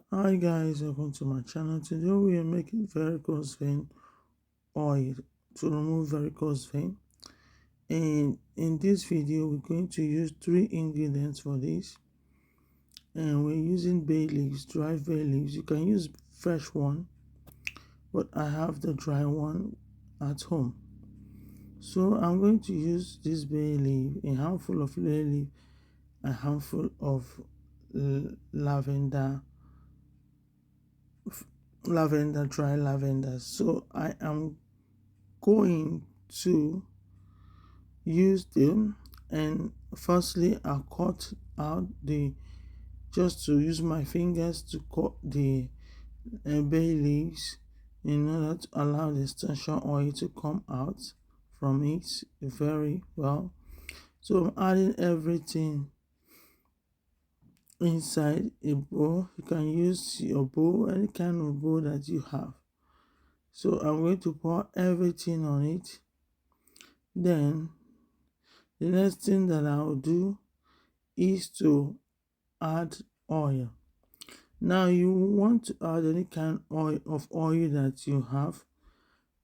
Hi guys, welcome to my channel. Today we are making varicose vein oil to remove varicose vein, and in this video we're going to use three ingredients for this, and we're using bay leaves, dry bay leaves. You can use fresh one, but I have the dry one at home, so I'm going to use this bay leaf, a handful of bay leaf, a handful of lavender, dry lavender. So I am going to use them, and firstly I cut out the just to use my fingers to cut the bay leaves in order to allow the essential oil to come out from it very well. So I'm adding everything inside a bowl. You can use your bowl, any kind of bowl that you have. So I'm going to pour everything on it. Then the next thing that I'll do is to add oil. Now you want to add any kind of oil that you have,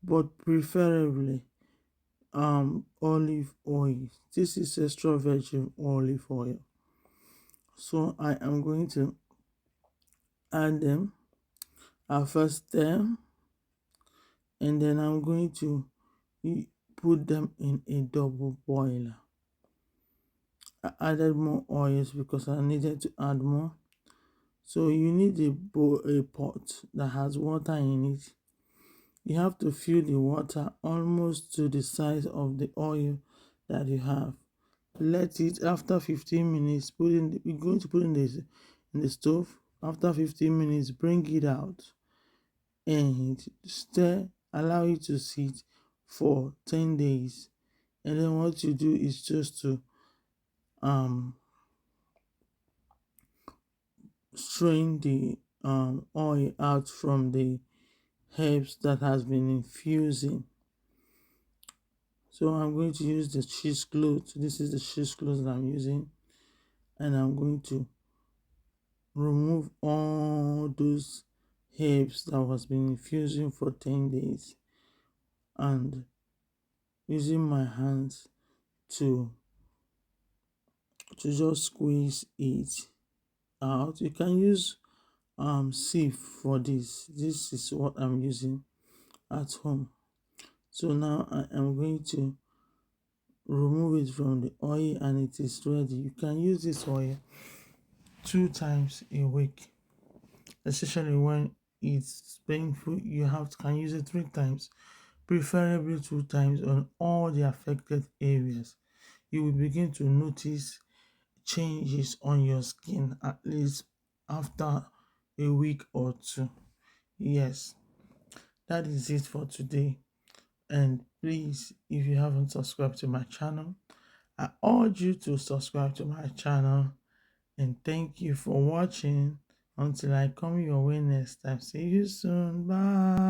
but preferably olive oil. This is extra virgin olive oil. So I am going to add them. I'll first them, and then I'm going to put them in a double boiler. I added more oils because I needed to add more. So you need a pot that has water in it. You have to fill the water almost to the size of the oil that you have. Let it, after 15 minutes, we're going to put in the stove. After 15 minutes, bring it out and stir, allow it to sit for 10 days. And then what you do is just to strain the oil out from the herbs that has been infusing. So I'm going to use the cheesecloth. This is the cheesecloth that I'm using, and I'm going to remove all those herbs that was been infusing for 10 days, and using my hands to just squeeze it out. You can use sieve for this. This is what I'm using at home. So now I am going to remove it from the oil, and it is ready. You can use this oil 2 times a week, especially when it's painful. You can use it 3 times, preferably 2 times on all the affected areas. You will begin to notice changes on your skin at least after a week or two. Yes, that is it for today. And please, if you haven't subscribed to my channel, I urge you to subscribe to my channel. And thank you for watching. Until I come your way next time. See you soon. Bye.